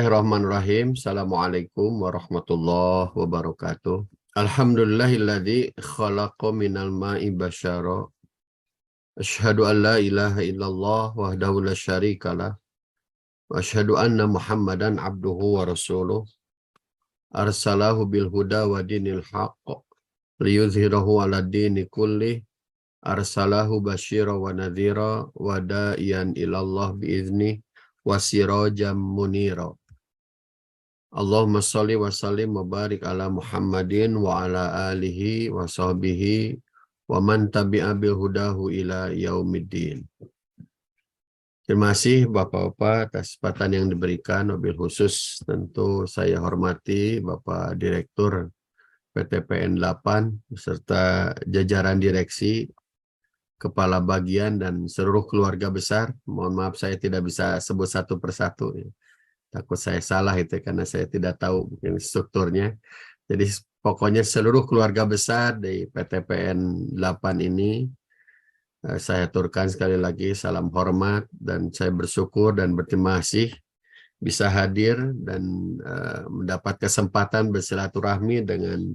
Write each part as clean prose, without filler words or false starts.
Bismillahirrahmanirrahim. Assalamualaikum warahmatullahi wabarakatuh. Alhamdulillahilladzi khalaqa minal ma'i basyara. Asyhadu an la ilaha illallah wahdahu la syarikalah. Wa asyhadu anna Muhammadan abduhu wa rasuluh. Arsalahu bil huda wa dinil haqq. Liyuzhirahu ala dini kulli. Arsalahu basyira wa nadhira wa da'iyan ilallah biizni wa sirajam munira. Allahumma sholli wa sallim wa barik ala Muhammadin wa ala alihi wa sahbihi wa man tabi'a bil hudahu ila yaumiddin. Terima kasih Bapak-Bapak atas kesempatan yang diberikan, wabil khusus tentu saya hormati Bapak Direktur PTPN 8 beserta jajaran direksi, kepala bagian dan seluruh keluarga besar. Mohon maaf saya tidak bisa sebut satu persatu ya. Takut saya salah itu karena saya tidak tahu mungkin strukturnya. Jadi pokoknya seluruh keluarga besar di PTPN 8 ini saya aturkan sekali lagi salam hormat dan saya bersyukur dan berterima kasih bisa hadir dan mendapat kesempatan bersilaturahmi dengan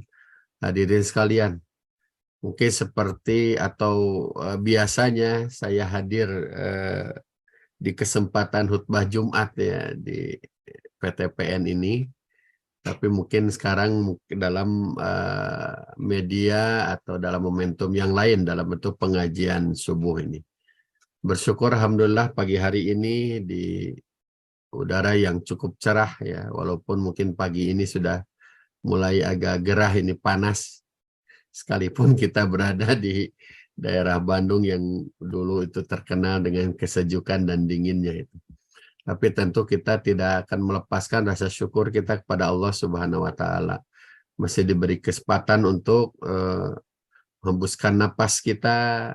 hadirin sekalian. Mungkin seperti atau biasanya saya hadir di kesempatan khutbah Jumat ya di PTPN ini, tapi mungkin sekarang dalam media atau dalam momentum yang lain dalam bentuk pengajian subuh ini. Bersyukur alhamdulillah pagi hari ini di udara yang cukup cerah ya, walaupun mungkin pagi ini sudah mulai agak gerah ini panas, sekalipun kita berada di daerah Bandung yang dulu itu terkenal dengan kesejukan dan dinginnya itu. Tapi tentu kita tidak akan melepaskan rasa syukur kita kepada Allah Subhanahu wa Ta'ala. Masih diberi kesempatan untuk hembuskan napas kita,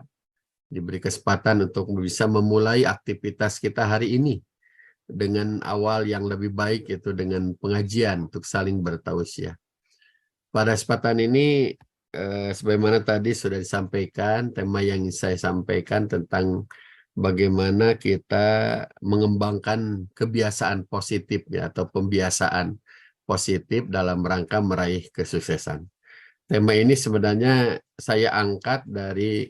diberi kesempatan untuk bisa memulai aktivitas kita hari ini dengan awal yang lebih baik, yaitu dengan pengajian untuk saling bertausiah. Pada kesempatan ini sebagaimana tadi sudah disampaikan, tema yang saya sampaikan tentang bagaimana kita mengembangkan kebiasaan positif ya, atau pembiasaan positif dalam rangka meraih kesuksesan. Tema ini sebenarnya saya angkat dari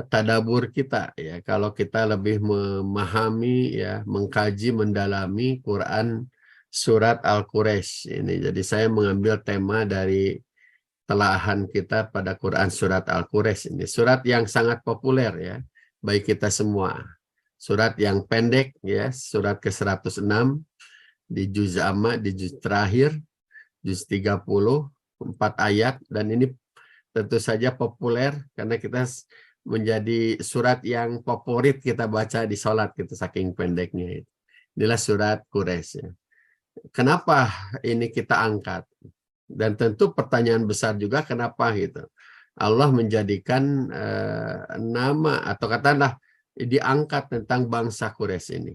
tadabur kita ya. Kalau kita lebih memahami ya, mengkaji, mendalami Quran surat Al-Quraisy ini. Jadi saya mengambil tema dari telaahan kita pada Quran surat Al-Quraisy ini. Surat yang sangat populer ya, baik kita semua. Surat yang pendek ya, surat ke-106 di juz amma, di juz terakhir, juz 30, 4 ayat, dan ini tentu saja populer karena kita menjadi surat yang favorit kita baca di sholat gitu, saking pendeknya itu. Inilah surat Quraisy ya. Kenapa ini kita angkat? Dan tentu pertanyaan besar juga kenapa gitu. Allah menjadikan nama atau katakanlah diangkat tentang bangsa Quraisy ini.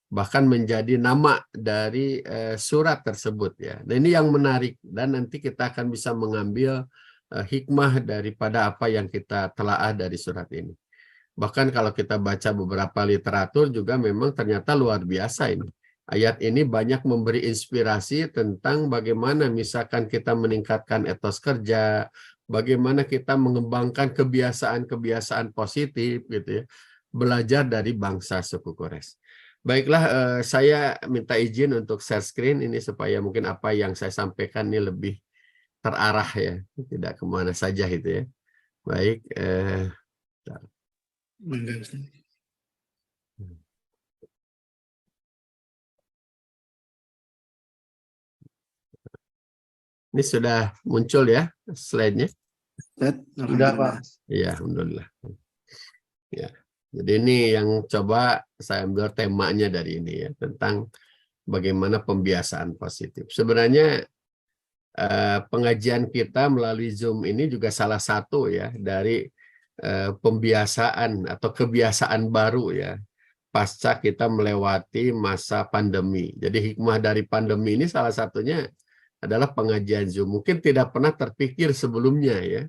Bahkan menjadi nama dari surat tersebut ya. Nah ini yang menarik dan nanti kita akan bisa mengambil hikmah daripada apa yang kita telaah dari surat ini. Bahkan kalau kita baca beberapa literatur juga memang ternyata luar biasa ini. Ayat ini banyak memberi inspirasi tentang bagaimana misalkan kita meningkatkan etos kerja, bagaimana kita mengembangkan kebiasaan-kebiasaan positif gitu ya, belajar dari bangsa suku Quraisy. Baiklah, saya minta izin untuk share screen ini supaya mungkin apa yang saya sampaikan ini lebih terarah ya, tidak kemana saja gitu ya. Baik, ini sudah muncul ya slide-nya? Sudah, Pak. Iya, alhamdulillah. Ya, jadi ini yang coba saya ambil temanya dari ini ya, tentang bagaimana pembiasaan positif. Sebenarnya pengajian kita melalui Zoom ini juga salah satu ya dari pembiasaan atau kebiasaan baru ya, pasca kita melewati masa pandemi. Jadi hikmah dari pandemi ini salah satunya adalah pengajian Zoom. Mungkin tidak pernah terpikir sebelumnya ya,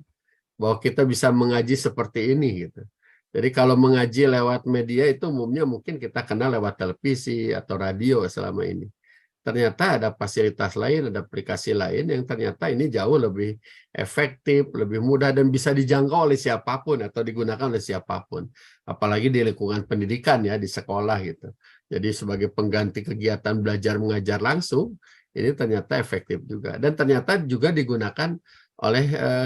bahwa kita bisa mengaji seperti ini gitu. Jadi kalau mengaji lewat media itu umumnya mungkin kita kenal lewat televisi atau radio selama ini. ternyata ada fasilitas lain, ada aplikasi lain yang ternyata ini jauh lebih efektif, lebih mudah dan bisa dijangkau oleh siapapun atau digunakan oleh siapapun. Apalagi di lingkungan pendidikan ya, di sekolah gitu. Jadi sebagai pengganti kegiatan belajar mengajar langsung, ini ternyata efektif juga. Dan ternyata juga digunakan oleh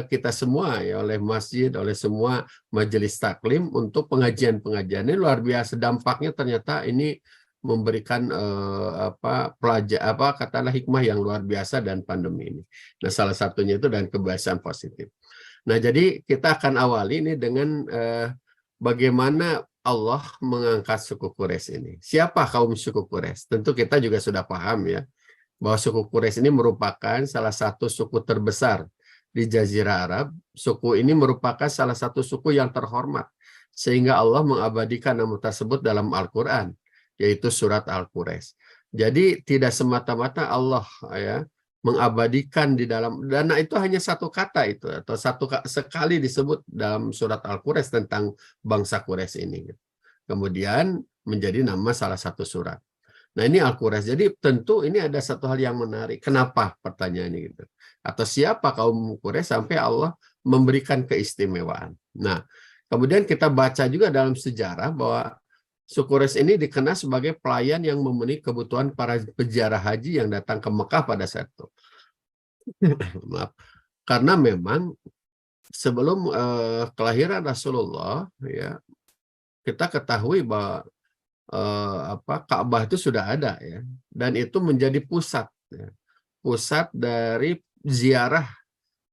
kita semua ya, oleh masjid, oleh semua majelis taklim untuk pengajian-pengajian. Ini luar biasa dampaknya, ternyata ini memberikan katakanlah hikmah yang luar biasa dan pandemi ini. Nah, salah satunya itu dan kebiasaan positif. Nah, jadi kita akan awali ini dengan bagaimana Allah mengangkat suku Quraisy ini. Siapa kaum suku Quraisy? Tentu kita juga sudah paham ya, bahwa suku Quraisy ini merupakan salah satu suku terbesar di Jazirah Arab. Suku ini merupakan salah satu suku yang terhormat, sehingga Allah mengabadikan nama tersebut dalam Al-Quran, yaitu surat Al-Quraisy. Jadi tidak semata-mata Allah ya mengabadikan di dalam, dan itu hanya satu kata itu, atau sekali disebut dalam surat Al-Quraisy tentang bangsa Quraisy ini. Kemudian menjadi nama salah satu surat. Nah, ini Al-Quraisy. Jadi tentu ini ada satu hal yang menarik. Kenapa pertanyaannya gitu? Atau siapa kaum Quraisy sampai Allah memberikan keistimewaan? Nah, kemudian kita baca juga dalam sejarah bahwa suku Quraisy ini dikenal sebagai pelayan yang memenuhi kebutuhan para peziarah haji yang datang ke Mekah pada saat itu. Maaf. Karena memang sebelum kelahiran Rasulullah ya, kita ketahui bahwa Ka'bah itu sudah ada ya, dan itu menjadi pusat ya, pusat dari ziarah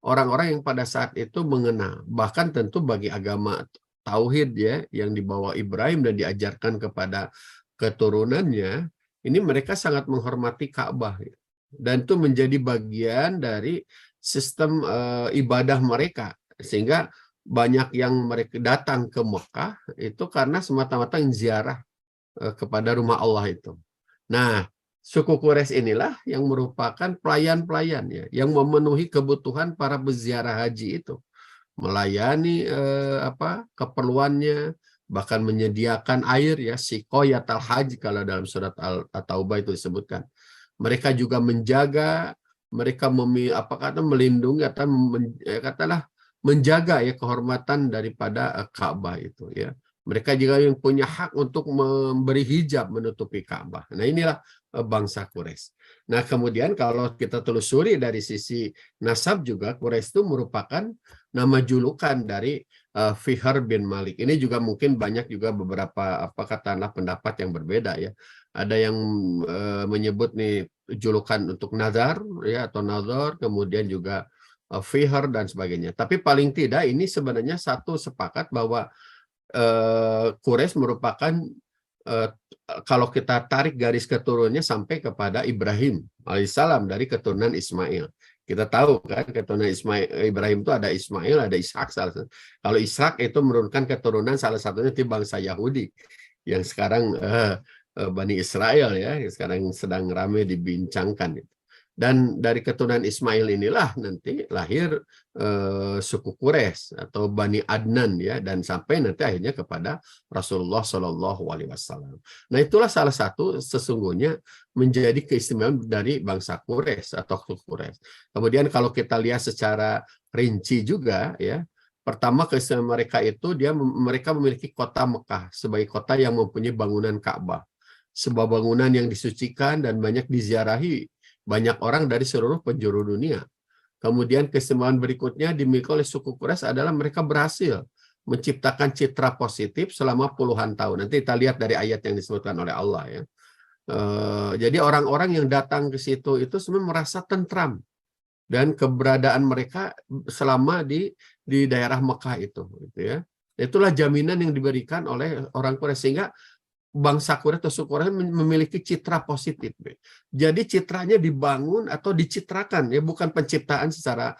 orang-orang yang pada saat itu mengenal, bahkan tentu bagi agama tauhid ya yang dibawa Ibrahim dan diajarkan kepada keturunannya, ini mereka sangat menghormati Ka'bah ya. Dan itu menjadi bagian dari sistem ibadah mereka, sehingga banyak yang mereka datang ke Mekah itu karena semata-mata ziarah kepada rumah Allah itu. Nah, suku Quraisy inilah yang merupakan pelayan-pelayannya yang memenuhi kebutuhan para peziarah haji itu, melayani keperluannya, bahkan menyediakan air ya, siqayatul haji kalau dalam surat At-Taubah itu disebutkan. Mereka juga menjaga, mereka melindungi atau katalah menjaga ya kehormatan daripada Ka'bah itu ya. Mereka juga yang punya hak untuk memberi hijab menutupi Ka'bah. Nah, inilah bangsa Quraisy. Nah, kemudian kalau kita telusuri dari sisi nasab juga, Quraisy itu merupakan nama julukan dari Fihr bin Malik. Ini juga mungkin banyak juga beberapa katakanlah pendapat yang berbeda ya. Ada yang menyebut nih julukan untuk Nazar ya, atau Nazar, kemudian juga Fihr dan sebagainya. Tapi paling tidak ini sebenarnya satu sepakat bahwa Quraisy merupakan kalau kita tarik garis keturunannya sampai kepada Ibrahim alaihissalam dari keturunan Ismail. Kita tahu kan keturunan Ibrahim itu ada Ismail, ada Ishak. Kalau Ishak itu menurunkan keturunan salah satunya di bangsa Yahudi yang sekarang Bani Israel ya, yang sekarang sedang ramai dibincangkan. Dan dari keturunan Ismail inilah nanti lahir suku Quraisy atau Bani Adnan ya, dan sampai nanti akhirnya kepada Rasulullah Shallallahu Alaihi Wasallam. Nah, itulah salah satu sesungguhnya menjadi keistimewaan dari bangsa Quraisy atau suku Quraisy. Kemudian kalau kita lihat secara rinci juga ya, pertama keistimewaan mereka itu mereka memiliki kota Mekah sebagai kota yang mempunyai bangunan Ka'bah, sebuah bangunan yang disucikan dan banyak diziarahi banyak orang dari seluruh penjuru dunia. Kemudian keistimewaan berikutnya dimiliki oleh suku Quraisy adalah mereka berhasil menciptakan citra positif selama puluhan tahun. Nanti kita lihat dari ayat yang disebutkan oleh Allah ya. Jadi orang-orang yang datang ke situ itu sebenarnya merasa tentram dan keberadaan mereka selama di daerah Mekah itu gitu ya. Itulah jaminan yang diberikan oleh orang Quraisy, sehingga bangsa Quraisy atau suku Quraisy memiliki citra positif. Jadi citranya dibangun atau dicitrakan ya, bukan penciptaan secara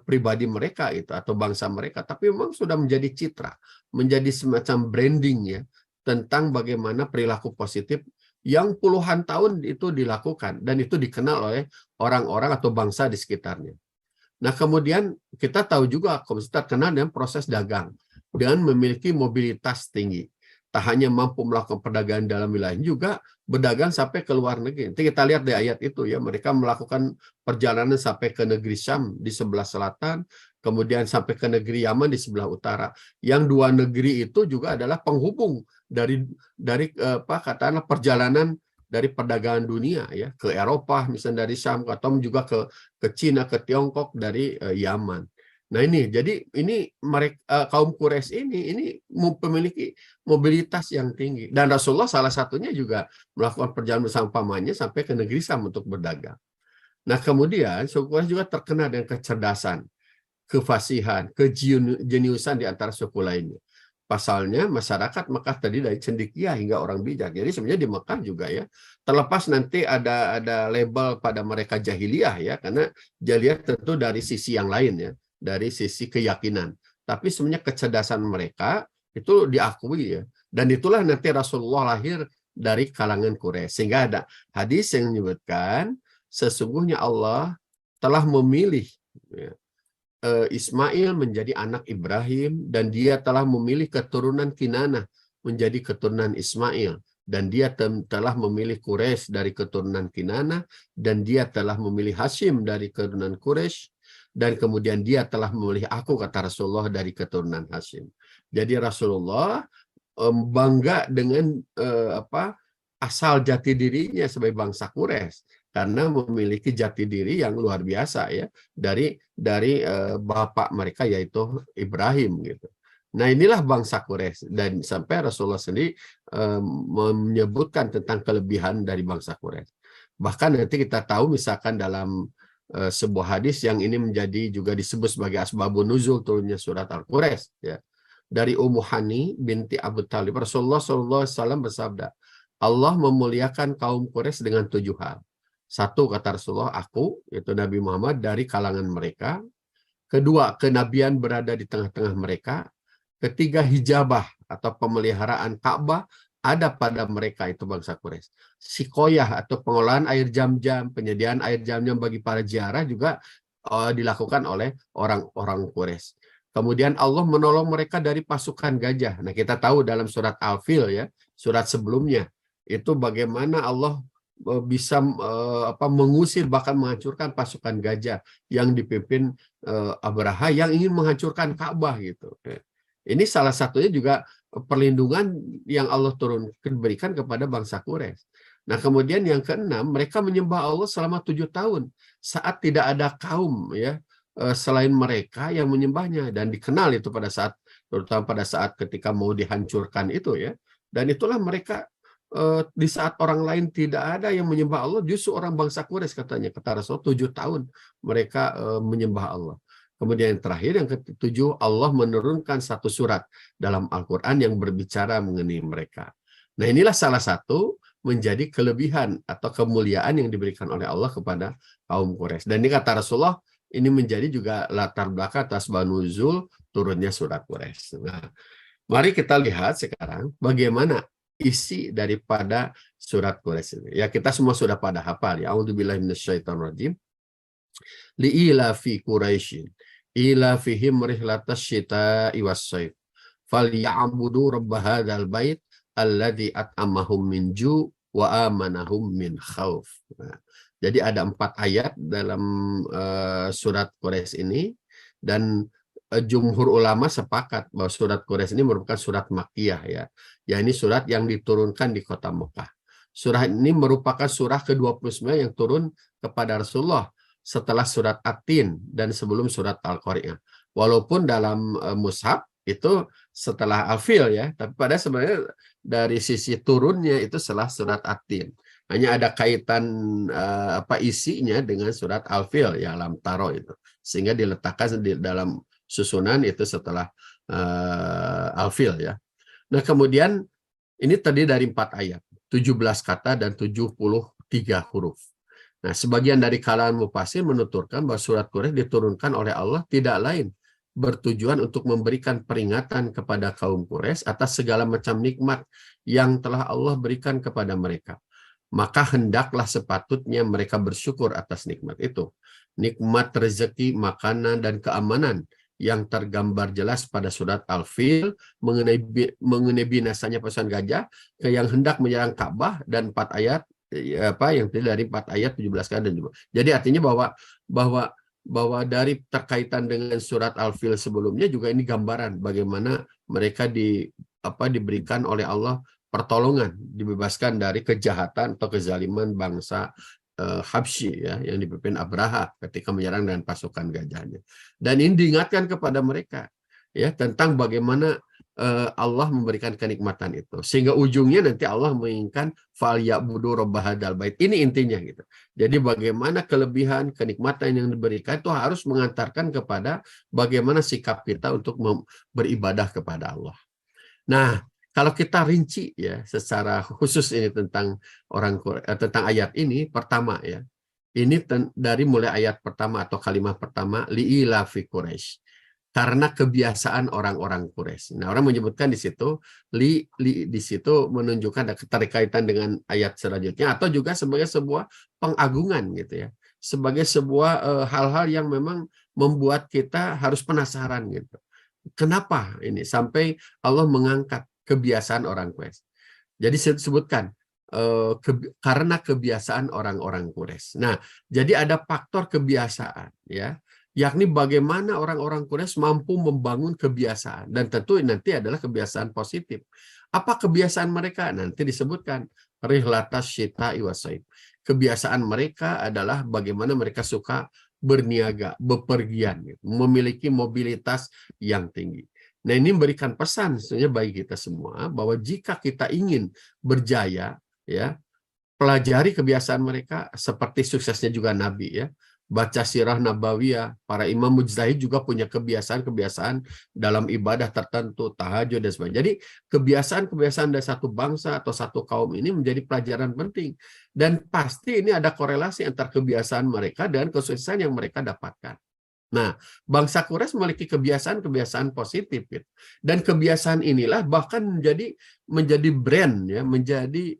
pribadi mereka itu atau bangsa mereka, tapi memang sudah menjadi citra, menjadi semacam branding ya tentang bagaimana perilaku positif yang puluhan tahun itu dilakukan dan itu dikenal oleh orang-orang atau bangsa di sekitarnya. Nah, kemudian kita tahu juga Quraisy terkenal dengan proses dagang dan memiliki mobilitas tinggi. Tak hanya mampu melakukan perdagangan dalam wilayah juga berdagang sampai ke luar negeri. Nanti kita lihat di ayat itu ya, mereka melakukan perjalanan sampai ke negeri Syam di sebelah selatan, kemudian sampai ke negeri Yaman di sebelah utara. Yang dua negeri itu juga adalah penghubung dari katakanlah perjalanan dari perdagangan dunia ya, ke Eropa misalnya dari Syam, atau juga ke Cina, ke Tiongkok dari Yaman. Nah ini, jadi ini mereka kaum Quraisy ini memiliki mobilitas yang tinggi, dan Rasulullah salah satunya juga melakukan perjalanan bersama pamannya sampai ke negeri Syam untuk berdagang. Nah kemudian suku Quraisy juga terkenal dengan kecerdasan, kefasihan, kejeniusan di antara suku lainnya. Pasalnya masyarakat Mekah tadi dari cendekia hingga orang bijak. Jadi sebenarnya di Mekah juga ya, terlepas nanti ada label pada mereka jahiliyah ya, karena jahiliyah tentu dari sisi yang lain ya, dari sisi keyakinan. Tapi sebenarnya kecerdasan mereka itu diakui ya. Dan itulah nanti Rasulullah lahir dari kalangan Quraisy. Sehingga ada hadis yang menyebutkan sesungguhnya Allah telah memilih ya, Ismail menjadi anak Ibrahim, dan dia telah memilih keturunan Kinanah menjadi keturunan Ismail, dan dia telah memilih Quraisy dari keturunan Kinanah, dan dia telah memilih Hashim dari keturunan Quraisy, dan kemudian dia telah memilih aku, kata Rasulullah, dari keturunan Hashim. Jadi Rasulullah bangga dengan asal jati dirinya sebagai bangsa Quraisy, karena memiliki jati diri yang luar biasa ya dari bapak mereka yaitu Ibrahim gitu. Nah inilah bangsa Quraisy, dan sampai Rasulullah sendiri menyebutkan tentang kelebihan dari bangsa Quraisy. Bahkan nanti kita tahu misalkan dalam sebuah hadis yang ini menjadi juga disebut sebagai asbabun nuzul turunnya surat Al-Quraisy ya. Dari Ummu Hani binti Abu Talib, Rasulullah SAW bersabda, Allah memuliakan kaum Quraisy dengan 7 hal. Satu, kata Rasulullah, aku, yaitu Nabi Muhammad, dari kalangan mereka. Kedua, kenabian berada di tengah-tengah mereka. Ketiga, hijabah atau pemeliharaan Ka'bah ada pada mereka, itu bangsa Quraisy. Sikoyah atau pengolahan air jam-jam, penyediaan air jam-jam bagi para ziarah juga dilakukan oleh orang-orang Quraisy. Kemudian Allah menolong mereka dari pasukan gajah. Nah, kita tahu dalam surat Al-Fil ya, surat sebelumnya, itu bagaimana Allah bisa mengusir bahkan menghancurkan pasukan gajah yang dipimpin Abraha yang ingin menghancurkan Ka'bah gitu. Ini salah satunya juga perlindungan yang Allah berikan kepada bangsa Quraisy. Nah kemudian yang keenam, mereka menyembah Allah selama 7 tahun saat tidak ada kaum ya selain mereka yang menyembahnya, dan dikenal itu pada saat, terutama pada saat ketika mau dihancurkan itu ya. Dan itulah mereka di saat orang lain tidak ada yang menyembah Allah, justru orang bangsa Quraisy katanya, kata Rasul, 7 tahun mereka menyembah Allah. Kemudian yang terakhir, yang ketujuh, Allah menurunkan satu surat dalam Al-Quran yang berbicara mengenai mereka. Nah inilah salah satu menjadi kelebihan atau kemuliaan yang diberikan oleh Allah kepada kaum Quraisy. Dan ini kata Rasulullah, ini menjadi juga latar belakang atas nuzul turunnya surat Quraisy. Nah, mari kita lihat sekarang bagaimana isi daripada surat Quraisy ini. Ya kita semua sudah pada hafal ya. A'udzubillahi minasyaitonirrajim. Li'ilafi Quraisyin ilafihim rihlatas syita'i was-shaif falya'budu rabb hadzal bait alladzi at'amahum min ju' wa amanahum min khauf. Nah, jadi ada 4 ayat dalam surat Quraisy ini, dan jumhur ulama sepakat bahwa surat Quraisy ini merupakan surat Makkiyah ya. Ya ini surat yang diturunkan di kota Mekah. Surah ini merupakan surah ke-29 yang turun kepada Rasulullah setelah surat At-Tin dan sebelum surat Al-Qari'ah. Walaupun dalam mushaf itu setelah Al-Fil ya, tapi pada sebenarnya dari sisi turunnya itu setelah surat At-Tin. Hanya ada kaitan isinya dengan surat Al-Fil ya, Lam Taro itu. Sehingga diletakkan di dalam susunan itu setelah Al-Fil ya. Nah kemudian ini tadi dari 4 ayat, 17 kata dan 73 huruf. Nah sebagian dari kalangan mufassir menuturkan bahwa surat Quraisy diturunkan oleh Allah tidak lain bertujuan untuk memberikan peringatan kepada kaum Quraisy atas segala macam nikmat yang telah Allah berikan kepada mereka. Maka hendaklah sepatutnya mereka bersyukur atas nikmat itu. Nikmat rezeki, makanan, dan keamanan yang tergambar jelas pada surat Al-Fil mengenai binasanya pasukan gajah yang hendak menyerang Ka'bah, dan 4 ayat yang terdiri dari 4 ayat 17 kali dan juga. Jadi artinya bahwa dari terkaitan dengan surat Al-Fil sebelumnya juga ini gambaran bagaimana mereka diberikan oleh Allah pertolongan, dibebaskan dari kejahatan atau kezaliman bangsa Habsyi ya, yang dipimpin Abraha ketika menyerang dengan pasukan gajahnya. Dan ini diingatkan kepada mereka ya tentang bagaimana Allah memberikan kenikmatan itu, sehingga ujungnya nanti Allah menginginkan falyabudu rabb hadzal bait. Ini intinya gitu. Jadi bagaimana kelebihan kenikmatan yang diberikan itu harus mengantarkan kepada bagaimana sikap kita untuk beribadah kepada Allah. Nah, kalau kita rinci ya secara khusus ini tentang tentang ayat ini, pertama ya, ini dari mulai ayat pertama atau kalimat pertama, li'ilafi Quraisy, karena kebiasaan orang-orang Quraisy. Nah, orang menyebutkan di situ di situ menunjukkan ada keterkaitan dengan ayat selanjutnya, atau juga sebagai sebuah pengagungan gitu ya, sebagai sebuah hal-hal yang memang membuat kita harus penasaran gitu. Kenapa ini sampai Allah mengangkat kebiasaan orang Quraisy? Jadi disebutkan karena kebiasaan orang-orang Quraisy. Nah, jadi ada faktor kebiasaan ya, yakni bagaimana orang-orang Quraisy mampu membangun kebiasaan, dan tentu nanti adalah kebiasaan positif. Apa kebiasaan mereka? Nanti disebutkan rihlatas syita'i wasaib. Kebiasaan mereka adalah bagaimana mereka suka berniaga, bepergian, memiliki mobilitas yang tinggi. Nah, ini memberikan pesan sebenarnya bagi kita semua bahwa jika kita ingin berjaya, ya, pelajari kebiasaan mereka seperti suksesnya juga Nabi ya. Baca sirah nabawiyah, para imam mujtahid juga punya kebiasaan-kebiasaan dalam ibadah tertentu, tahajud dan sebagainya. Jadi kebiasaan-kebiasaan dari satu bangsa atau satu kaum ini menjadi pelajaran penting, dan pasti ini ada korelasi antara kebiasaan mereka dan kesuksesan yang mereka dapatkan. Nah, bangsa Quraisy memiliki kebiasaan-kebiasaan positif gitu. Dan kebiasaan inilah bahkan menjadi brand ya, menjadi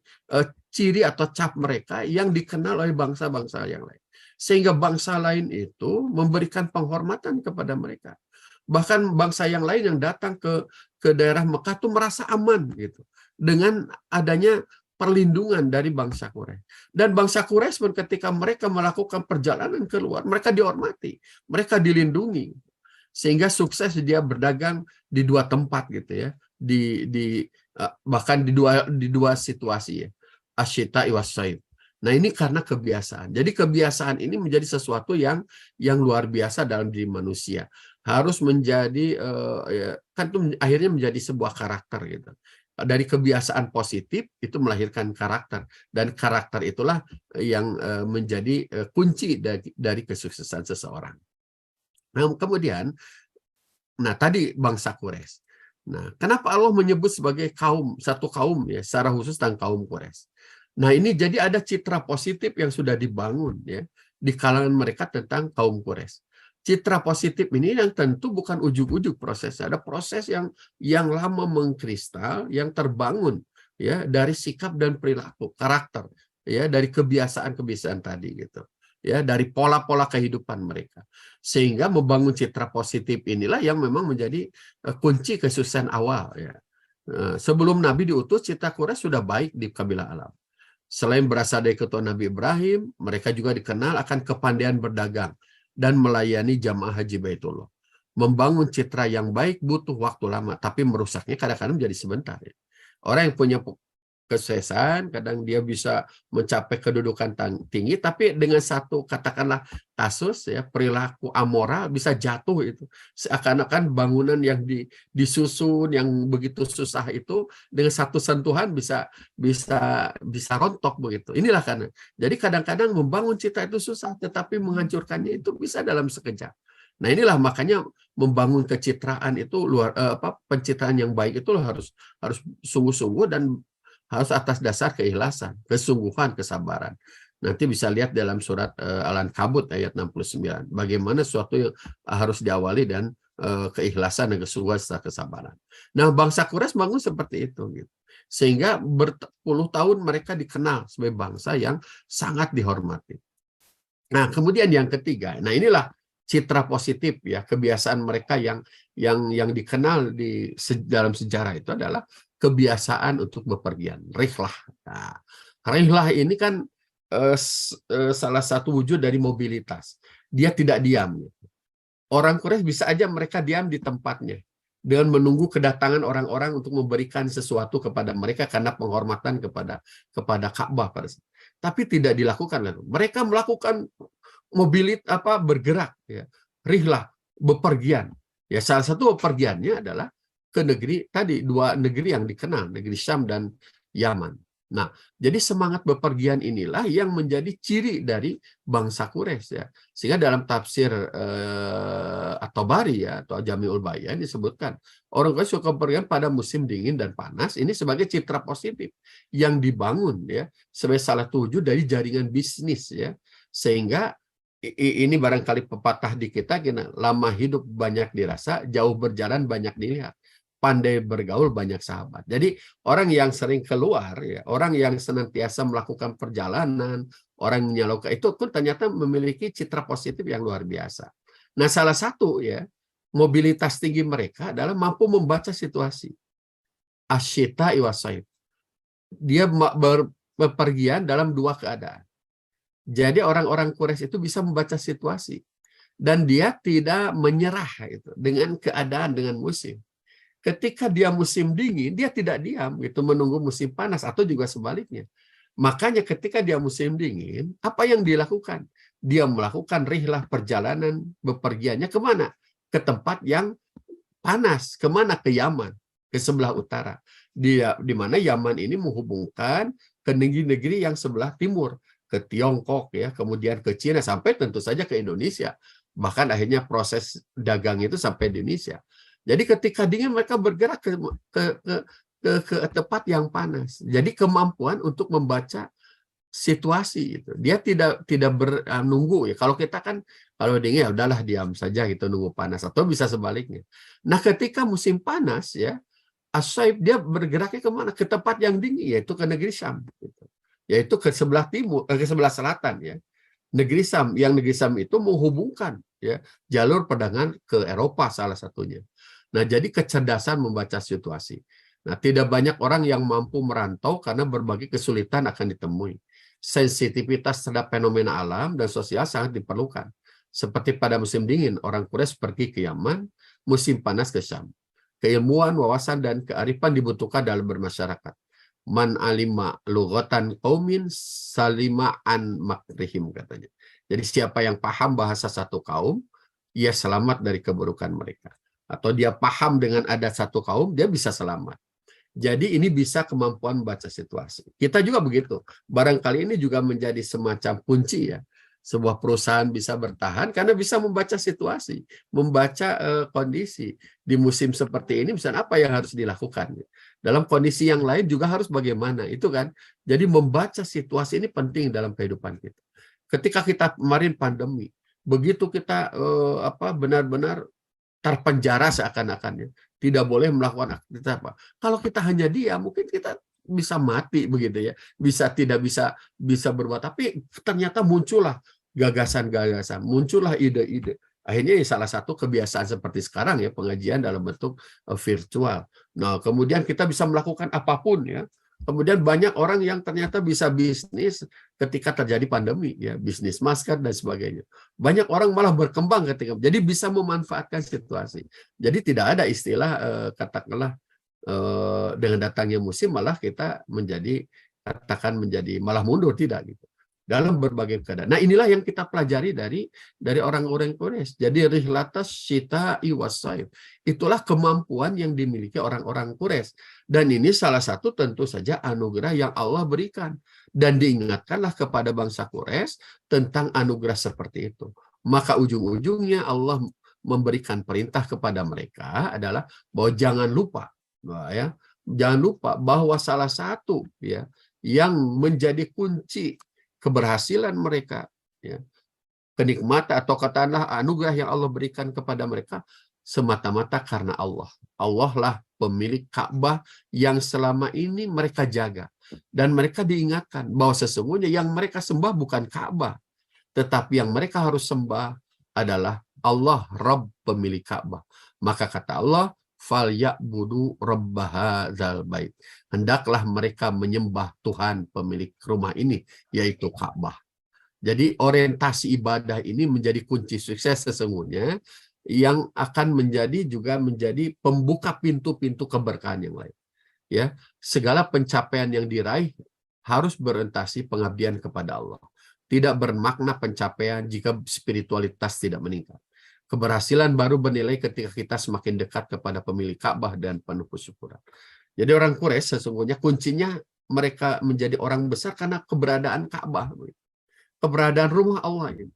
ciri atau cap mereka yang dikenal oleh bangsa-bangsa yang lain. Sehingga bangsa lain itu memberikan penghormatan kepada mereka. Bahkan bangsa yang lain yang datang ke daerah Mekah itu merasa aman gitu dengan adanya perlindungan dari bangsa Quraisy. Dan bangsa Quraisy pun ketika mereka melakukan perjalanan keluar, mereka dihormati, mereka dilindungi, sehingga sukses dia berdagang di 2 tempat gitu ya, bahkan di dua situasi ya, asyita iwasaib. Nah, ini karena kebiasaan. Jadi kebiasaan ini menjadi sesuatu yang luar biasa dalam diri manusia. Harus menjadi kan itu akhirnya menjadi sebuah karakter gitu. Dari kebiasaan positif itu melahirkan karakter, dan karakter itulah yang menjadi kunci dari kesuksesan seseorang. Nah, kemudian tadi bangsa Quraisy. Nah, kenapa Allah menyebut sebagai satu kaum ya, secara khusus tentang kaum Quraisy? Nah, ini jadi ada citra positif yang sudah dibangun ya di kalangan mereka tentang kaum Quraisy. Citra positif ini yang tentu bukan ujuk-ujuk prosesnya, ada proses yang lama mengkristal, yang terbangun ya dari sikap dan perilaku, karakter ya, dari kebiasaan-kebiasaan tadi gitu. Ya, dari pola-pola kehidupan mereka. Sehingga membangun citra positif inilah yang memang menjadi kunci kesuksesan awal ya. Sebelum Nabi diutus, citra Quraisy sudah baik di kabilah Arab. Selain berasal dari keturunan Nabi Ibrahim, mereka juga dikenal akan kepandaian berdagang dan melayani jamaah haji Baitullah. Membangun citra yang baik butuh waktu lama, tapi merusaknya kadang-kadang menjadi sebentar. Ya. Orang yang punya kesuksesan, kadang dia bisa mencapai kedudukan tinggi, tapi dengan satu katakanlah kasus ya, perilaku amoral bisa jatuh itu. Seakan-akan bangunan yang disusun yang begitu susah itu dengan satu sentuhan bisa rontok begitu. Inilah karena. Jadi kadang-kadang membangun citra itu susah, tetapi menghancurkannya itu bisa dalam sekejap. Nah, inilah makanya membangun kecitraan itu pencitraan yang baik itu harus sungguh-sungguh dan harus atas dasar keikhlasan, kesungguhan, kesabaran. Nanti bisa lihat dalam surat Al-Ankabut ayat 69. Bagaimana sesuatu yang harus diawali dan keikhlasan dan kesungguhan serta kesabaran. Nah, bangsa Quraisy bangun seperti itu. Gitu. Sehingga berpuluh tahun mereka dikenal sebagai bangsa yang sangat dihormati. Nah, kemudian yang ketiga. Nah, inilah citra positif ya, kebiasaan mereka yang dikenal dalam sejarah itu adalah kebiasaan untuk bepergian, rihlah. Nah, rihlah ini kan salah satu wujud dari mobilitas. Dia tidak diam. Orang Quraisy bisa aja mereka diam di tempatnya dengan menunggu kedatangan orang-orang untuk memberikan sesuatu kepada mereka karena penghormatan kepada Ka'bah pada saat. Tapi tidak dilakukan lalu. Mereka melakukan bergerak ya. Rihlah, bepergian. Ya, salah satu bepergiannya adalah ke negeri tadi, dua negeri yang dikenal, negeri Syam dan Yaman. Nah, jadi semangat bepergian inilah yang menjadi ciri dari bangsa Quraisy ya. Sehingga dalam tafsir At-Tabari ya, atau Jami'ul Bayan disebutkan orang Quraisy suka bepergian pada musim dingin dan panas, ini sebagai citra positif yang dibangun ya sebagai salah satu wujud dari jaringan bisnis ya. Sehingga ini barangkali pepatah di kita, lama hidup banyak dirasa, jauh berjalan banyak dilihat, pandai bergaul banyak sahabat. Jadi orang yang sering keluar ya, orang yang senantiasa melakukan perjalanan, orang yang menyalurkan itu pun ternyata memiliki citra positif yang luar biasa. Nah, salah satu ya mobilitas tinggi mereka adalah mampu membaca situasi. Asyita iwasaib. Dia berpergian dalam dua keadaan. Jadi orang-orang Quraisy itu bisa membaca situasi dan dia tidak menyerah itu dengan keadaan, dengan musim. Ketika dia musim dingin, dia tidak diam gitu menunggu musim panas atau juga sebaliknya. Makanya ketika dia musim dingin, apa yang dilakukan? Dia melakukan rihlah, perjalanan bepergiannya kemana? Ke tempat yang panas, kemana? Ke Yaman, ke sebelah utara. Di mana Yaman ini menghubungkan ke negeri-negeri yang sebelah timur, ke Tiongkok ya, kemudian ke Cina, sampai tentu saja ke Indonesia. Bahkan akhirnya proses dagang itu sampai di Indonesia. Jadi ketika dingin mereka bergerak ke tempat yang panas. Jadi kemampuan untuk membaca situasi itu. Dia tidak menunggu ya. Kalau kita kan kalau dingin ya udahlah diam saja gitu nunggu panas, atau bisa sebaliknya. Nah, ketika musim panas ya, As-Saib dia bergeraknya kemana? Ke tempat yang dingin, yaitu ke negeri Syam gitu. Yaitu ke sebelah timur, ke sebelah selatan ya. Negeri Syam, yang negeri Syam itu menghubungkan ya jalur perdagangan ke Eropa salah satunya. Nah, jadi kecerdasan membaca situasi. Nah, tidak banyak orang yang mampu merantau karena berbagai kesulitan akan ditemui. Sensitivitas terhadap fenomena alam dan sosial sangat diperlukan. Seperti pada musim dingin, orang Quraisy pergi ke Yaman, musim panas ke Syam. Keilmuan, wawasan, dan kearifan dibutuhkan dalam bermasyarakat. Man alima lughatan qaumin salima an makrihim, katanya. Jadi siapa yang paham bahasa satu kaum, ia selamat dari keburukan mereka. Atau dia paham dengan ada satu kaum, dia bisa selamat. Jadi ini bisa kemampuan membaca situasi. Kita juga begitu. Barangkali ini juga menjadi semacam kunci ya. Sebuah perusahaan bisa bertahan karena bisa membaca situasi, membaca kondisi. Di musim seperti ini misalnya apa yang harus dilakukan. Dalam kondisi yang lain juga harus bagaimana, itu kan. Jadi membaca situasi ini penting dalam kehidupan kita. Ketika kita kemarin pandemi, begitu kita benar-benar terpenjara seakan-akannya, tidak boleh melakukan aktivitas apa. Kalau kita hanya diam, mungkin kita bisa mati begitu ya, tidak bisa berbuat. Tapi ternyata muncullah gagasan-gagasan, muncullah ide-ide. Akhirnya salah satu kebiasaan seperti sekarang ya, pengajian dalam bentuk virtual. Nah, kemudian kita bisa melakukan apapun ya. Kemudian banyak orang yang ternyata bisa bisnis ketika terjadi pandemi ya, bisnis masker dan sebagainya. Banyak orang malah berkembang ketika, jadi bisa memanfaatkan situasi. Jadi tidak ada istilah katakanlah dengan datangnya musim malah kita menjadi malah mundur, tidak gitu. Dalam berbagai keadaan. Nah, inilah yang kita pelajari dari orang-orang Quraisy. Jadi rihlatas syita'i wassaif. Itulah kemampuan yang dimiliki orang-orang Quraisy. Dan ini salah satu tentu saja anugerah yang Allah berikan. Dan diingatkanlah kepada bangsa Quraisy tentang anugerah seperti itu. Maka ujung-ujungnya Allah memberikan perintah kepada mereka adalah bahwa jangan lupa bahwa salah satu ya yang menjadi kunci keberhasilan mereka ya, kenikmatan atau katakanlah anugerah yang Allah berikan kepada mereka semata-mata karena Allah. Allah lah pemilik Ka'bah yang selama ini mereka jaga, dan mereka diingatkan bahwa sesungguhnya yang mereka sembah bukan Ka'bah, tetapi yang mereka harus sembah adalah Allah Rabb pemilik Ka'bah. Maka kata Allah, fal ya'budu rabbahadzal bait. Hendaklah mereka menyembah Tuhan pemilik rumah ini, yaitu Ka'bah. Jadi orientasi ibadah ini menjadi kunci sukses sesungguhnya, yang akan menjadi pembuka pintu-pintu keberkahan yang lain. Ya, segala pencapaian yang diraih harus berorientasi pengabdian kepada Allah. Tidak bermakna pencapaian jika spiritualitas tidak meningkat. Keberhasilan baru bernilai ketika kita semakin dekat kepada pemilik Ka'bah dan penuh kesyukuran. Jadi orang Quraisy sesungguhnya kuncinya mereka menjadi orang besar karena keberadaan Ka'bah, keberadaan rumah Allah ini.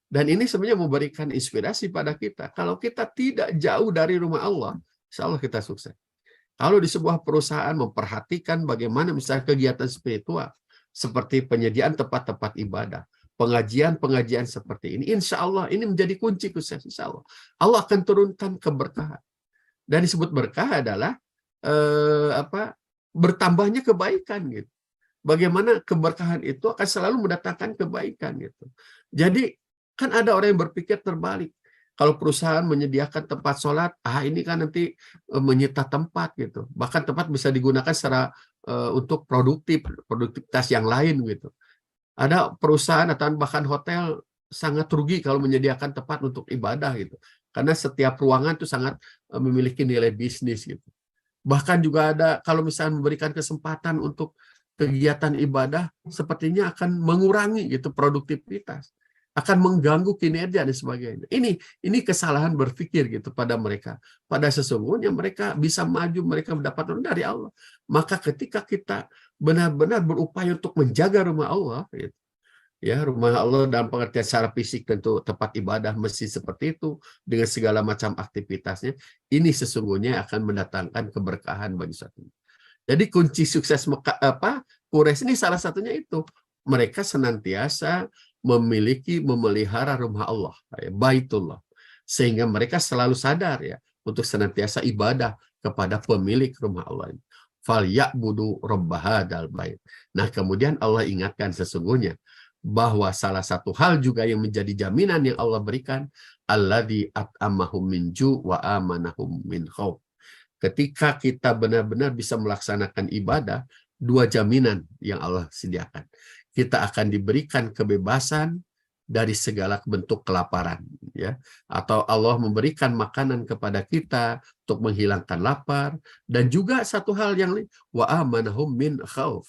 Dan ini sebenarnya memberikan inspirasi pada kita. Kalau kita tidak jauh dari rumah Allah, insya Allah kita sukses. Kalau di sebuah perusahaan memperhatikan bagaimana misalnya kegiatan spiritual, seperti penyediaan tempat-tempat ibadah, pengajian-pengajian seperti ini, insya Allah ini menjadi kunci sukses. Insya Allah, Allah akan turunkan keberkahan. Dan disebut berkah adalah bertambahnya kebaikan gitu. Bagaimana keberkahan itu akan selalu mendatangkan kebaikan gitu. Jadi kan ada orang yang berpikir terbalik. Kalau perusahaan menyediakan tempat sholat, ini kan nanti menyita tempat gitu. Bahkan tempat bisa digunakan secara untuk produktivitas yang lain gitu. Ada perusahaan atau bahkan hotel sangat rugi kalau menyediakan tempat untuk ibadah gitu. Karena setiap ruangan itu sangat memiliki nilai bisnis gitu. Bahkan juga ada kalau misalnya memberikan kesempatan untuk kegiatan ibadah, sepertinya akan mengurangi gitu produktivitas, akan mengganggu kinerja dan sebagainya. Ini kesalahan berpikir gitu pada mereka. Pada sesungguhnya mereka bisa maju, mereka mendapatkan dari Allah. Maka ketika kita benar-benar berupaya untuk menjaga rumah Allah, gitu, ya rumah Allah dalam pengertian secara fisik tentu tempat ibadah masjid seperti itu dengan segala macam aktivitasnya, ini sesungguhnya akan mendatangkan keberkahan bagi suatu. Jadi kunci sukses Quraisy ini salah satunya itu. Mereka senantiasa memelihara rumah Allah, Baitullah. Sehingga mereka selalu sadar ya untuk senantiasa ibadah kepada pemilik rumah Allah ini. Fal ya'budu rabbahadzal bait. Nah, kemudian Allah ingatkan sesungguhnya bahwa salah satu hal juga yang menjadi jaminan yang Allah berikan, alladzi at'amahum min ju' wa amanahum min khauf. Ketika kita benar-benar bisa melaksanakan ibadah, dua jaminan yang Allah sediakan. Kita akan diberikan kebebasan dari segala bentuk kelaparan, ya. Atau Allah memberikan makanan kepada kita untuk menghilangkan lapar, dan juga satu hal yang lain, wa amanahum min khauf.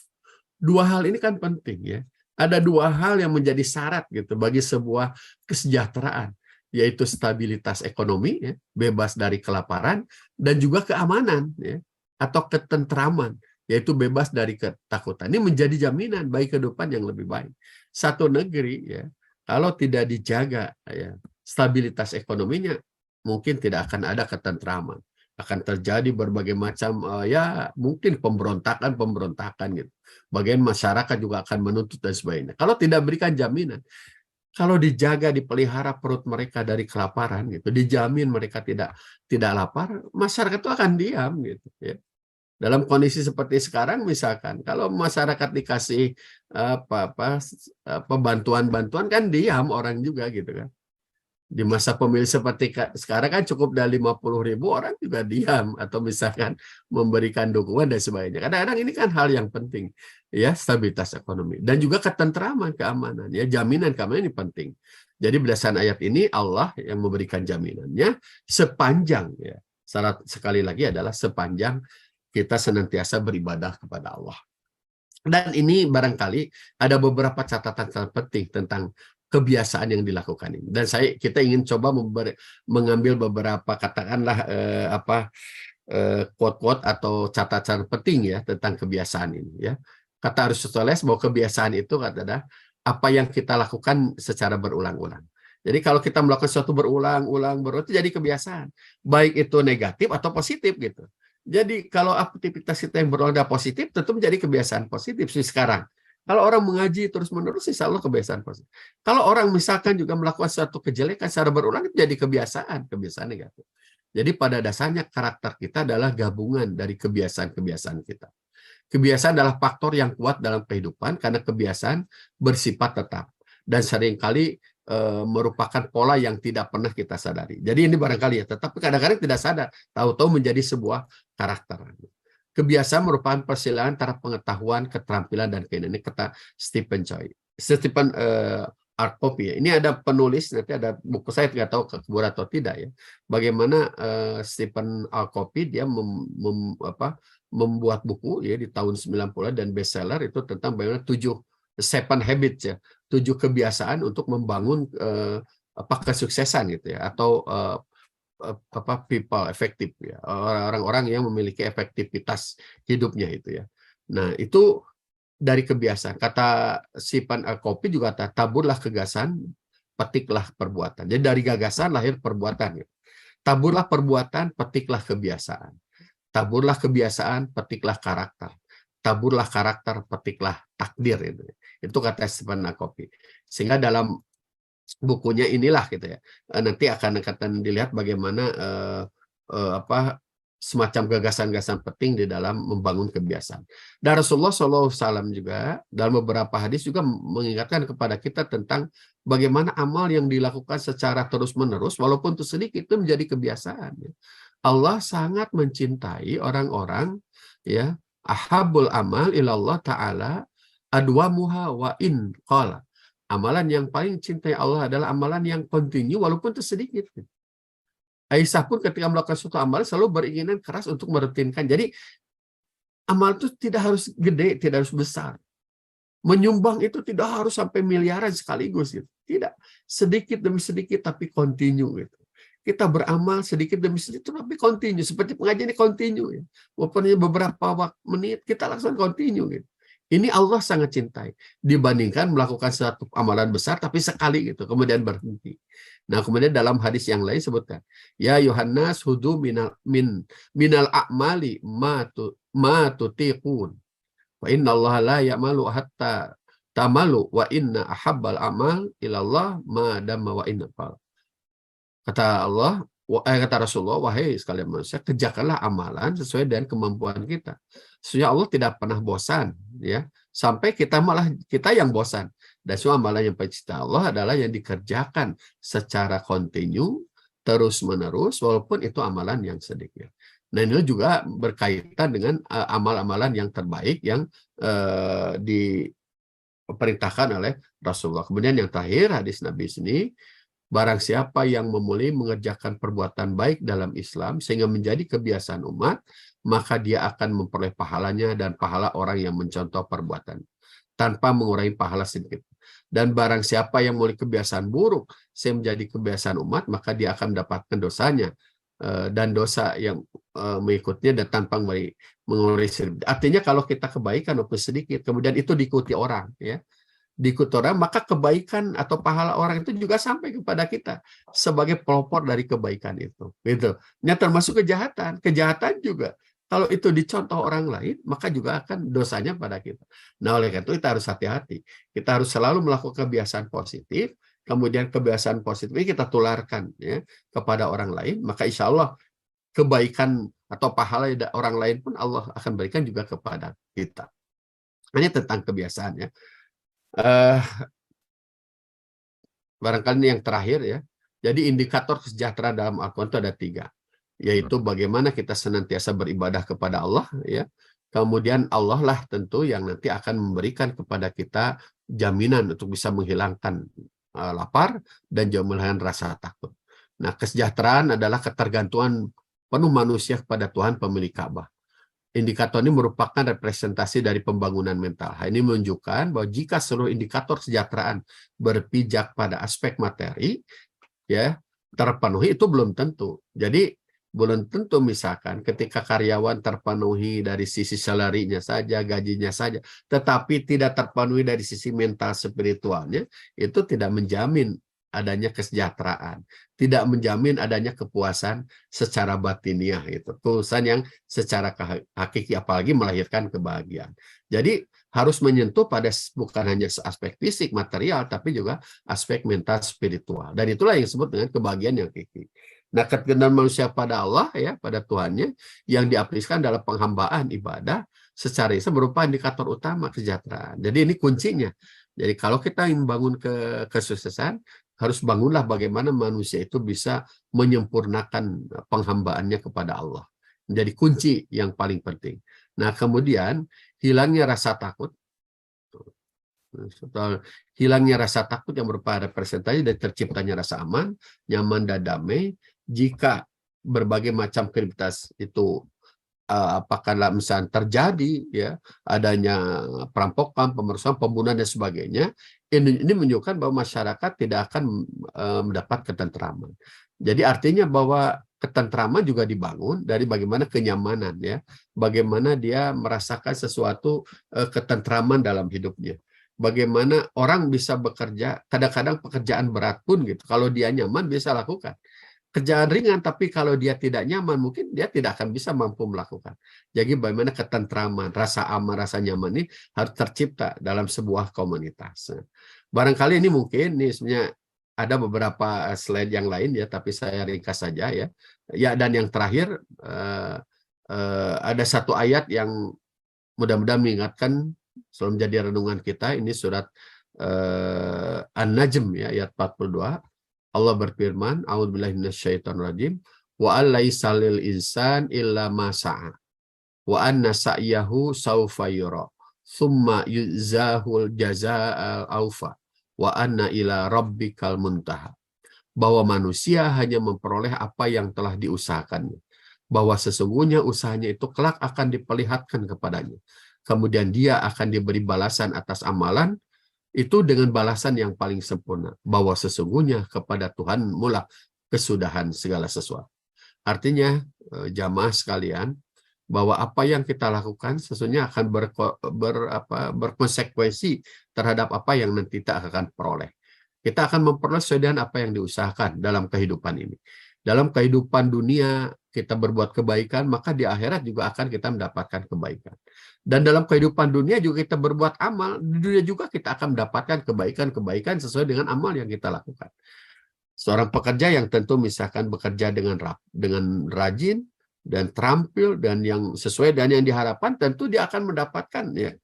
Dua hal ini kan penting ya. Ada dua hal yang menjadi syarat gitu bagi sebuah kesejahteraan, yaitu stabilitas ekonomi, ya, bebas dari kelaparan, dan juga keamanan, ya, atau ketentraman, yaitu bebas dari ketakutan. Ini menjadi jaminan bagi kehidupan yang lebih baik. Satu negeri, ya, kalau tidak dijaga ya, stabilitas ekonominya, mungkin tidak akan ada ketentraman. Akan terjadi berbagai macam ya mungkin pemberontakan gitu. Bagian masyarakat juga akan menuntut dan sebagainya. Kalau tidak berikan jaminan, kalau dijaga, dipelihara perut mereka dari kelaparan gitu, dijamin mereka tidak lapar, masyarakat itu akan diam gitu ya. Dalam kondisi seperti sekarang misalkan, kalau masyarakat dikasih bantuan-bantuan kan diam orang juga gitu kan. Di masa pemilu seperti sekarang kan cukup dari 50.000 orang juga diam atau misalkan memberikan dukungan dan sebagainya. Kadang-kadang ini kan hal yang penting ya, stabilitas ekonomi dan juga ketentraman, keamanan ya, jaminan keamanan ini penting. Jadi berdasarkan ayat ini Allah yang memberikan jaminannya sepanjang ya. Syarat sekali lagi adalah sepanjang kita senantiasa beribadah kepada Allah. Dan ini barangkali ada beberapa catatan sangat penting tentang kebiasaan yang dilakukan ini. Dan kita ingin coba mengambil beberapa katakanlah quote-quote atau catatan penting ya tentang kebiasaan ini ya. Kata Aristoteles bahwa kebiasaan itu adalah apa yang kita lakukan secara berulang-ulang. Jadi kalau kita melakukan sesuatu berulang-ulang itu jadi kebiasaan, baik itu negatif atau positif gitu. Jadi kalau aktivitas kita yang berulang positif tentu menjadi kebiasaan positif sih sekarang. Kalau orang mengaji terus-menerus, insya Allah kebiasaan positif. Kalau orang misalkan juga melakukan suatu kejelekan secara berulang, itu jadi kebiasaan negatif. Jadi pada dasarnya karakter kita adalah gabungan dari kebiasaan-kebiasaan kita. Kebiasaan adalah faktor yang kuat dalam kehidupan karena kebiasaan bersifat tetap. Dan seringkali merupakan pola yang tidak pernah kita sadari. Jadi ini barangkali ya, tetapi kadang-kadang tidak sadar, tahu-tahu menjadi sebuah karakter. Kebiasaan merupakan persilangan antara pengetahuan, keterampilan, dan keinginan. Ini kata Stephen R. Covey ya. Ini ada penulis, nanti ada buku, saya tidak tahu kekebur atau tidak ya. Bagaimana Stephen R. Covey dia membuat buku ya di tahun 90 dan bestseller itu tentang bagaimana 7 habits ya, 7 kebiasaan untuk membangun kesuksesan gitu ya, atau people efektif ya, orang-orang yang memiliki efektivitas hidupnya itu ya. Nah, itu dari kebiasaan. Kata Stephen R. Covey juga taburlah gagasan, petiklah perbuatan. Jadi dari gagasan lahir perbuatan. Ya. Taburlah perbuatan, petiklah kebiasaan. Taburlah kebiasaan, petiklah karakter. Taburlah karakter, petiklah takdir. Itu kata Stephen R. Covey. Sehingga dalam bukunya inilah gitu ya, nanti akan dilihat bagaimana semacam gagasan-gagasan penting di dalam membangun kebiasaan. Dan Rasulullah SAW juga dalam beberapa hadis juga mengingatkan kepada kita tentang bagaimana amal yang dilakukan secara terus-menerus, walaupun itu sedikit, itu menjadi kebiasaan. Allah sangat mencintai orang-orang ya, ahabul amal ilallah ta'ala adwamuha wa in qala. Amalan yang paling cintai Allah adalah amalan yang kontinu walaupun itu sedikit. Aisyah pun ketika melakukan suatu amal selalu beringinan keras untuk merutinkan. Jadi amal itu tidak harus gede, tidak harus besar. Menyumbang itu tidak harus sampai miliaran sekaligus. Gitu. Tidak. Sedikit demi sedikit tapi kontinu. Gitu. Kita beramal sedikit demi sedikit tapi kontinu. Seperti pengajian ini kontinu. Ya. Walaupun beberapa menit kita langsung kontinu. Gitu. Ini Allah sangat cintai dibandingkan melakukan satu amalan besar tapi sekali gitu kemudian berhenti. Nah, kemudian dalam hadis yang lain sebutkan, ya Yohanes hudu minal a'mali ma tutiqun. Wa inna Allah la ya'malu hatta tamalu wa inna ahabbal amal ilallah ma damma wa inna fal. Kata Allah, kata Rasulullah, wahai sekalian manusia, kerjakanlah amalan sesuai dengan kemampuan kita. Sesungguhnya Allah tidak pernah bosan, ya, sampai kita yang bosan. Dan semua amalan yang pencipta Allah adalah yang dikerjakan secara kontinu, terus-menerus, walaupun itu amalan yang sedikit. Nah, ini juga berkaitan dengan amal-amalan yang terbaik yang diperintahkan oleh Rasulullah. Kemudian yang terakhir, hadis Nabi sini, barang siapa yang memulai mengerjakan perbuatan baik dalam Islam sehingga menjadi kebiasaan umat, maka dia akan memperoleh pahalanya dan pahala orang yang mencontoh perbuatan tanpa mengurangi pahala sedikit. Dan barang siapa yang mulai kebiasaan buruk sehingga menjadi kebiasaan umat, maka dia akan mendapatkan dosanya dan dosa yang mengikutnya dan tanpa mengurangi sedikit. Artinya kalau kita kebaikan walaupun sedikit, kemudian itu diikuti orang, ya. Diikut orang, maka kebaikan atau pahala orang itu juga sampai kepada kita sebagai pelopor dari kebaikan itu. Gitu. Ini termasuk kejahatan. Kejahatan juga kalau itu dicontoh orang lain, maka juga akan dosanya pada kita. Nah, oleh karena itu kita harus hati-hati. Kita harus selalu melakukan kebiasaan positif, kemudian kebiasaan positif ini kita tularkan ya kepada orang lain, maka insya Allah kebaikan atau pahala orang lain pun Allah akan berikan juga kepada kita. Ini tentang kebiasaannya. Barangkali yang terakhir ya. Jadi indikator kesejahteraan dalam Al-Quran itu ada 3, yaitu bagaimana kita senantiasa beribadah kepada Allah ya. Kemudian Allah lah tentu yang nanti akan memberikan kepada kita jaminan untuk bisa menghilangkan lapar dan juga menghilangkan rasa takut. Nah, kesejahteraan adalah ketergantungan penuh manusia kepada Tuhan pemilik Ka'bah. Indikator ini merupakan representasi dari pembangunan mental. Hal ini menunjukkan bahwa jika seluruh indikator kesejahteraan berpijak pada aspek materi, ya terpenuhi, itu belum tentu. Jadi belum tentu misalkan ketika karyawan terpenuhi dari sisi salarinya saja, gajinya saja, tetapi tidak terpenuhi dari sisi mental spiritualnya, itu tidak menjamin adanya kesejahteraan, tidak menjamin adanya kepuasan secara batiniah, itu kepuasan yang secara hakiki, apalagi melahirkan kebahagiaan. Jadi harus menyentuh pada bukan hanya aspek fisik material, tapi juga aspek mental spiritual, dan itulah yang disebut dengan kebahagiaan yang hakiki. Nah, ketergantungan manusia pada Allah ya, pada Tuhannya yang diaplikasikan dalam penghambaan ibadah secara itu merupakan indikator utama kesejahteraan. Jadi ini kuncinya. Jadi kalau kita ingin bangun kesuksesan, harus bangunlah bagaimana manusia itu bisa menyempurnakan penghambaannya kepada Allah. Menjadi kunci yang paling penting. Nah, kemudian hilangnya rasa takut. Setelah hilangnya rasa takut yang merupakan representasi dari terciptanya rasa aman, nyaman, dan damai, jika berbagai macam kriminalitas itu apakah misalnya terjadi ya adanya perampokan, pemerkosaan, pembunuhan dan sebagainya, ini menunjukkan bahwa masyarakat tidak akan mendapat ketentraman. Jadi artinya bahwa ketentraman juga dibangun dari bagaimana kenyamanan ya, bagaimana dia merasakan sesuatu ketentraman dalam hidupnya. Bagaimana orang bisa bekerja, kadang-kadang pekerjaan berat pun gitu, kalau dia nyaman bisa lakukan. Kerjaan ringan, tapi kalau dia tidak nyaman, mungkin dia tidak akan bisa mampu melakukan. Jadi bagaimana ketentraman, rasa aman, rasa nyaman ini harus tercipta dalam sebuah komunitas. Barangkali ini mungkin, nih sebenarnya ada beberapa slide yang lain ya, tapi saya ringkas saja ya. Ya, dan yang terakhir, ada satu ayat yang mudah-mudahan mengingatkan selalu menjadi renungan kita. Ini surat An-Najm ya, ayat 42. Allah berfirman, a'udzubillahi minasyaitonirrajim, wa alaisa lil insan illa ma sa'a wa anna sa'yahu saufa yura summa yujzahul jazaa'al aufa wa anna ila rabbikal muntaha. Bahwa manusia hanya memperoleh apa yang telah diusahakannya, bahwa sesungguhnya usahanya itu kelak akan diperlihatkan kepadanya, kemudian dia akan diberi balasan atas amalan itu dengan balasan yang paling sempurna, bahwa sesungguhnya kepada Tuhan mula kesudahan segala sesuatu. Artinya jamaah sekalian, bahwa apa yang kita lakukan sesungguhnya akan berkonsekuensi terhadap apa yang nanti kita akan peroleh. Kita akan memperoleh sesuai dengan apa yang diusahakan dalam kehidupan ini. Dalam kehidupan dunia kita berbuat kebaikan, maka di akhirat juga akan kita mendapatkan kebaikan. Dan dalam kehidupan dunia juga kita berbuat amal, di dunia juga kita akan mendapatkan kebaikan-kebaikan sesuai dengan amal yang kita lakukan. Seorang pekerja yang tentu misalkan bekerja dengan rajin dan terampil dan yang sesuai dengan yang diharapkan, tentu dia akan mendapatkan ya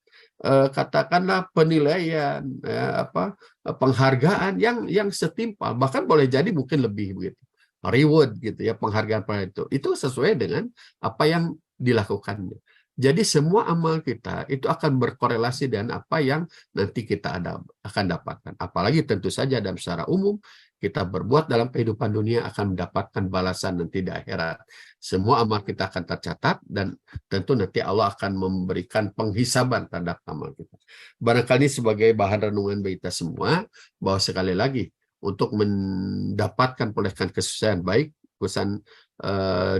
katakanlah penilaian ya, penghargaan yang setimpal, bahkan boleh jadi mungkin lebih begitu. Reward gitu ya, penghargaan pada itu sesuai dengan apa yang dilakukannya. Jadi semua amal kita itu akan berkorelasi dengan apa yang nanti kita akan dapatkan. Apalagi tentu saja dalam secara umum kita berbuat dalam kehidupan dunia akan mendapatkan balasan nanti di akhirat. Semua amal kita akan tercatat dan tentu nanti Allah akan memberikan penghisaban terhadap amal kita. Barangkali sebagai bahan renungan bagi kita semua, bahwa sekali lagi untuk mendapatkan pulihkan kesuksesan baik urusan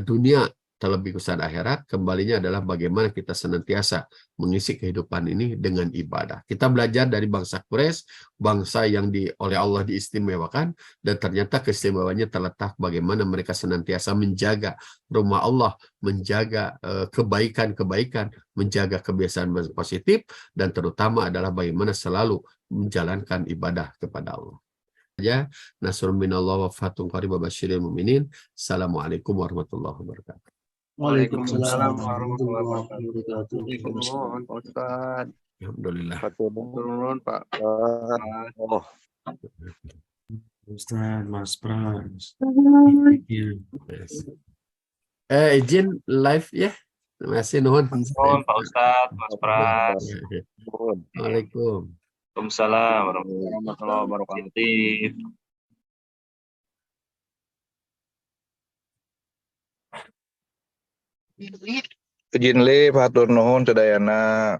dunia terlebih urusan akhirat, kembalinya adalah bagaimana kita senantiasa mengisi kehidupan ini dengan ibadah. Kita belajar dari bangsa Quraisy, bangsa yang oleh Allah diistimewakan, dan ternyata keistimewaannya terletak bagaimana mereka senantiasa menjaga rumah Allah, menjaga kebaikan-kebaikan, menjaga kebiasaan positif, dan terutama adalah bagaimana selalu menjalankan ibadah kepada Allah. Ya, nasrun minallah wa fatun qaribah basyiril mu'minin. Assalamualaikum warahmatullahi wabarakatuh. Waalaikumsalam Waalaikumsalam warahmatullahi warahmatullahi wabarakatuh. wabarakatuh. Nuhun, Pak Ustad. Alhamdulillah. Turun, Pak. Oh, Ustaz, Mas Pras. Iya. Yes. Izin live ya. Terima kasih nuhun. Nuhun, Pak Ustadz, Mas Pras. Waalaikumsalam. Waalaikumsalam warahmatullahi wabarakatuh. izin li, hatur nuhun sedayana.